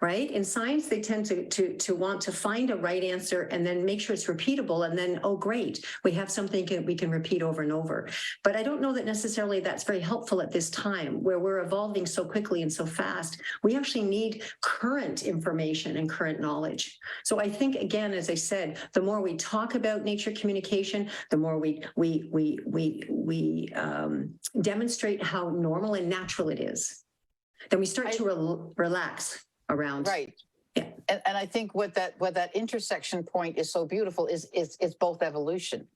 Right? In science, they tend to want to find a right answer and then make sure it's repeatable. And then, oh, great, we have something we can repeat over and over. But I don't know that necessarily that's very helpful at this time where we're evolving so quickly and so fast. We actually need current information and current knowledge. So I think, again, as I said, the more we talk about nature communication, the more we demonstrate how normal and natural it is. Then we start to relax around. Right. Yeah. And I think what that intersection point is so beautiful is it's both evolution.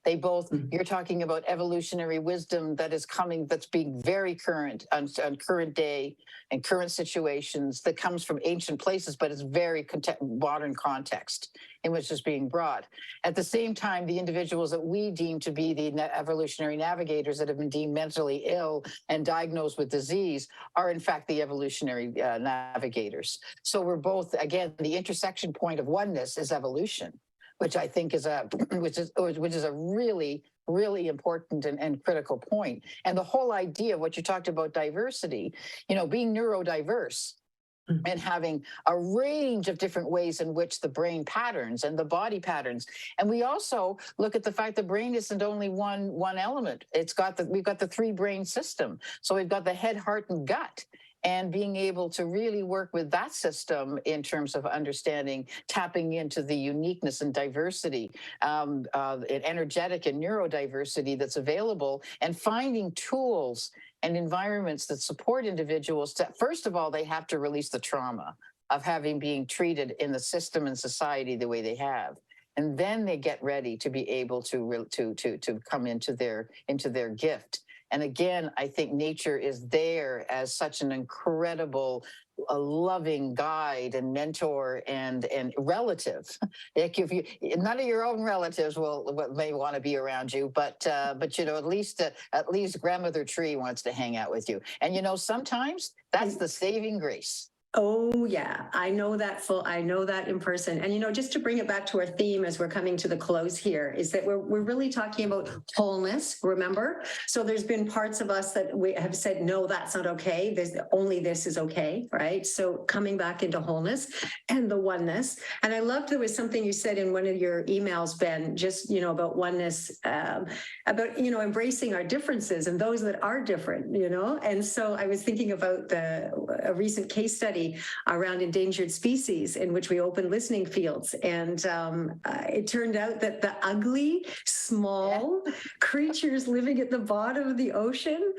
They both, you're talking about evolutionary wisdom that is coming, that's being very current on current day and current situations, that comes from ancient places, but it's very modern context in which it's being brought. At the same time, the individuals that we deem to be the evolutionary navigators that have been deemed mentally ill and diagnosed with disease are in fact the evolutionary navigators. So we're both, again, the intersection point of oneness is evolution, which I think is a really, really important and critical point. And the whole idea of what you talked about diversity, being neurodiverse and having a range of different ways in which the brain patterns and the body patterns. And we also look at the fact the brain isn't only one element. We've got the three brain system. So we've got the head, heart, and gut. And being able to really work with that system in terms of understanding, tapping into the uniqueness and diversity, energetic and neurodiversity that's available, and finding tools and environments that support individuals to, first of all, they have to release the trauma of being treated in the system and society the way they have. And then they get ready to be able to come into their gift. And again, I think nature is there as such an incredible, loving guide and mentor and relative. Like none of your own relatives may want to be around you, but at least grandmother tree wants to hang out with you. And sometimes that's the saving grace. Oh, yeah, I know that in person. And, just to bring it back to our theme as we're coming to the close here, is that we're really talking about wholeness, remember? So there's been parts of us that we have said, no, that's not okay. Only this is okay, right? So coming back into wholeness and the oneness. And I loved there was something you said in one of your emails, Ben, just, about oneness, about, embracing our differences and those that are different, And so I was thinking about a recent case study around endangered species in which we opened listening fields. And it turned out that the ugly, small creatures living at the bottom of the ocean,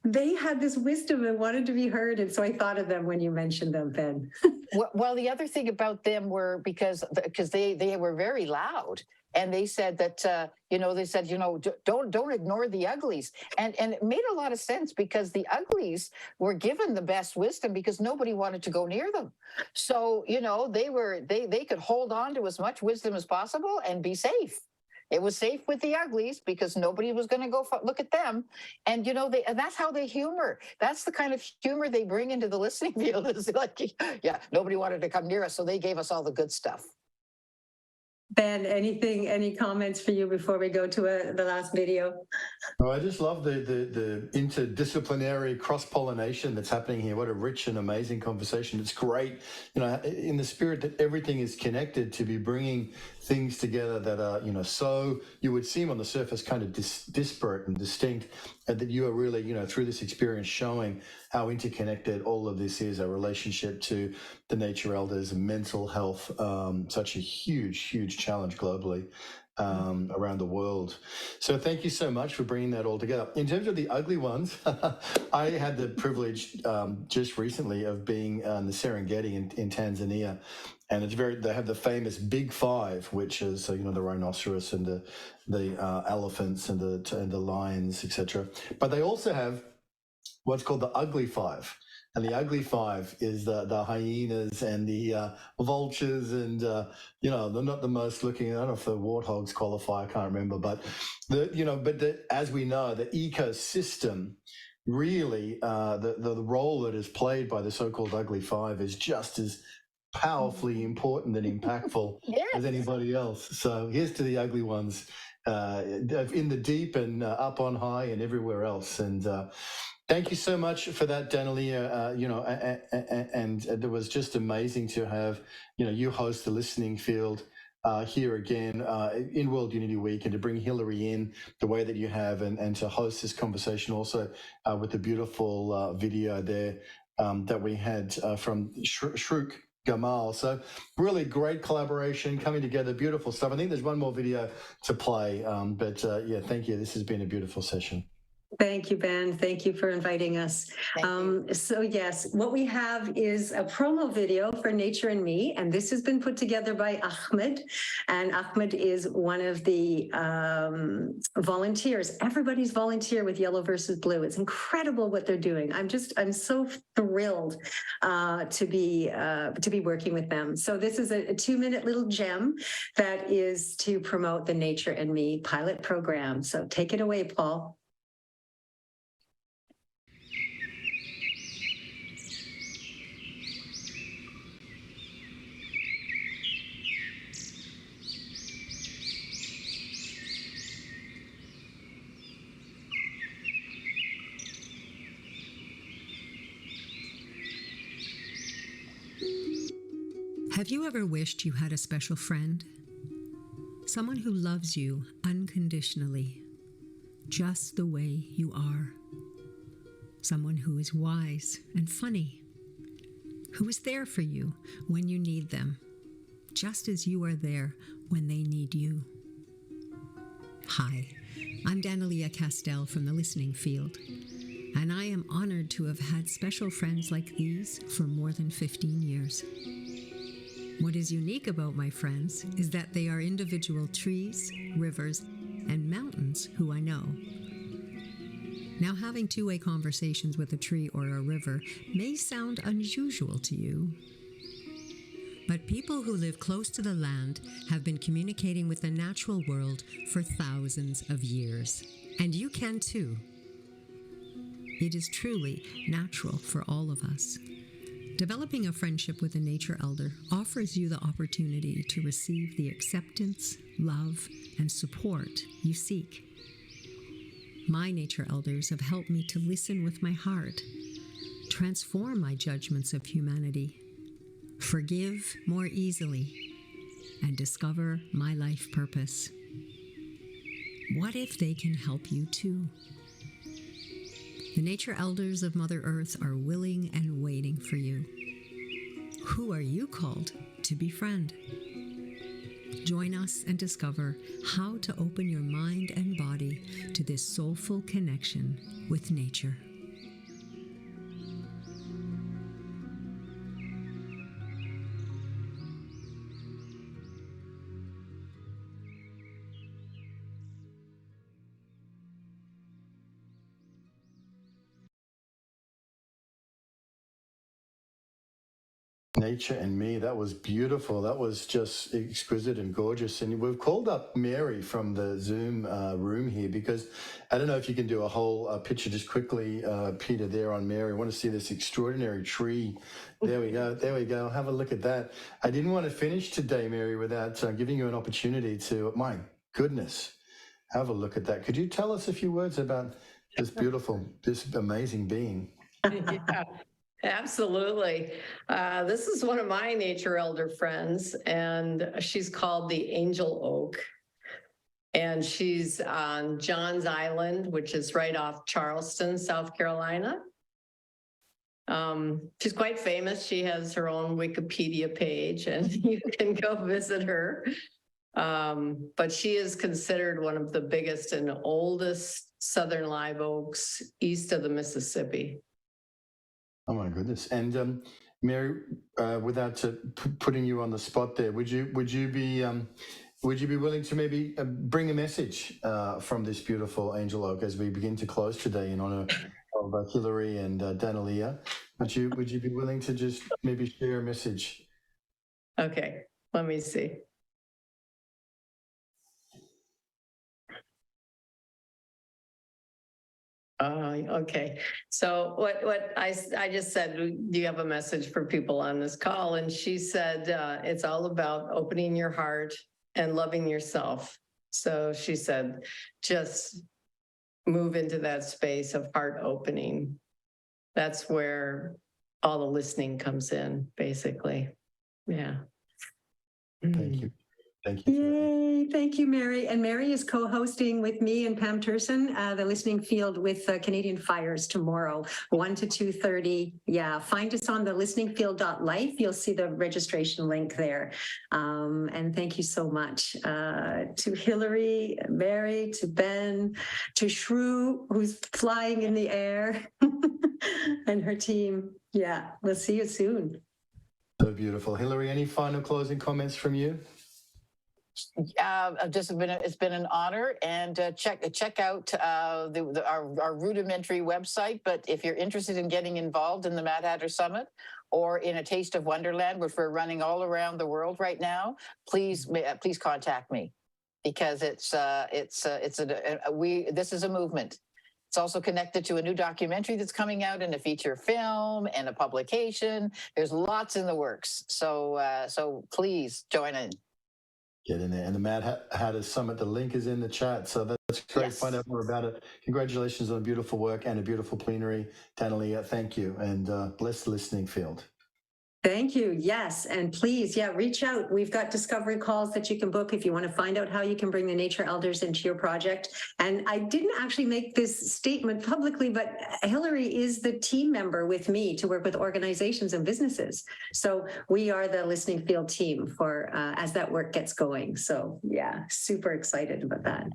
they had this wisdom and wanted to be heard. And so I thought of them when you mentioned them, Ben. Well, the other thing about them were because they were very loud, and they said that don't ignore the uglies, and it made a lot of sense because the uglies were given the best wisdom because nobody wanted to go near them. So they could hold on to as much wisdom as possible and be safe. It was safe with the uglies because nobody was going to go look at them. And, and that's how they humor. That's the kind of humor they bring into the listening field. It's like, yeah, nobody wanted to come near us, so they gave us all the good stuff. Ben, any comments for you before we go to the last video? Oh, I just love the interdisciplinary cross-pollination that's happening here. What a rich and amazing conversation. It's great, in the spirit that everything is connected, to be bringing things together that are, so you would seem on the surface kind of disparate and distinct, and that you are really, through this experience showing how interconnected all of this is, a relationship to the nature elders and mental health, such a huge challenge globally. Around the world. So thank you so much for bringing that all together. In terms of the ugly ones, I had the privilege just recently of being in the Serengeti in Tanzania, and they have the famous Big Five, which is the rhinoceros and the elephants and the lions, etc. But they also have what's called the Ugly Five. And the Ugly Five is the hyenas and the vultures, and they're not the most looking. I don't know if the warthogs qualify. I can't remember, but as we know, the ecosystem really the role that is played by the so-called Ugly Five is just as powerfully important and impactful as anybody else. So here's to the ugly ones in the deep and up on high and everywhere else. And thank you so much for that, Danalia. And it was just amazing to have, you host the listening field here again in World Unity Week, and to bring Hillary in the way that you have, and to host this conversation also with the beautiful video there that we had from Shrook Gamal. So really great collaboration coming together, beautiful stuff. I think there's one more video to play, but thank you. This has been a beautiful session. Thank you, Ben. Thank you for inviting us. So yes, what we have is a promo video for Nature and Me, and this has been put together by Ahmed. And Ahmed is one of the volunteers. Everybody's volunteer with Yellow versus Blue. It's incredible what they're doing. I'm so thrilled to be working with them. So this is a 2-minute little gem that is to promote the Nature and Me pilot program. So take it away, Paul. Have you ever wished you had a special friend? Someone who loves you unconditionally, just the way you are. Someone who is wise and funny, who is there for you when you need them, just as you are there when they need you. Hi, I'm Danalia Castell from the Listening Field, and I am honored to have had special friends like these for more than 15 years. What is unique about my friends is that they are individual trees, rivers, and mountains who I know. Now, having two-way conversations with a tree or a river may sound unusual to you, but people who live close to the land have been communicating with the natural world for thousands of years, and you can too. It is truly natural for all of us. Developing a friendship with a nature elder offers you the opportunity to receive the acceptance, love, and support you seek. My nature elders have helped me to listen with my heart, transform my judgments of humanity, forgive more easily, and discover my life purpose. What if they can help you too? The nature elders of Mother Earth are willing and waiting for you. Who are you called to befriend? Join us and discover how to open your mind and body to this soulful connection with nature. Nature and Me. That was beautiful. That was just exquisite and gorgeous. And we've called up Mary from the Zoom room here because I don't know if you can do a whole picture just quickly, Peter, there on Mary. I want to see this extraordinary tree. There we go. There we go. Have a look at that. I didn't want to finish today, Mary, without giving you an opportunity to, my goodness, have a look at that. Could you tell us a few words about this beautiful, this amazing being? Yeah. Absolutely. This is one of my nature elder friends, and she's called the Angel Oak. And she's on Johns Island, which is right off Charleston, South Carolina. She's quite famous. She has her own Wikipedia page, and you can go visit her. But she is considered one of the biggest and oldest southern live oaks east of the Mississippi. Oh my goodness! And Mary, without putting you on the spot, there, would you be willing to maybe bring a message from this beautiful angel oak as we begin to close today in honor of Hilary and Danalia? Would you be willing to just maybe share a message? Okay, let me see. Okay. So what I just said, do you have a message for people on this call? And she said, it's all about opening your heart and loving yourself. So she said, just move into that space of heart opening. That's where all the listening comes in, basically. Yeah. Thank you. Thank you. Yay, thank you, Mary. And Mary is co-hosting with me and Pam Turson, the listening field with Canadian Fires tomorrow, 1 to 2:30. Yeah, find us on the listeningfield.life. You'll see the registration link there. And thank you so much to Hilary, Mary, to Ben, to Shrew, who's flying in the air, and her team. Yeah, we'll see you soon. So beautiful. Hilary, any final closing comments from you? It's been an honor, and check out our rudimentary website. But if you're interested in getting involved in the Mad Hatter Summit or in a Taste of Wonderland, which we're running all around the world right now, please contact me, because this is a movement. It's also connected to a new documentary that's coming out, and a feature film and a publication. There's lots in the works. So please join in. Get in there. And the Mad Hatter Summit, the link is in the chat. So that's great. Yes. Find out more about it. Congratulations on beautiful work and a beautiful plenary. Danalia, thank you. And bless the listening field. Thank you. Yes. And please, reach out. We've got discovery calls that you can book if you want to find out how you can bring the nature elders into your project. And I didn't actually make this statement publicly, but Hilary is the team member with me to work with organizations and businesses. So we are the listening field team for as that work gets going. So yeah, super excited about that.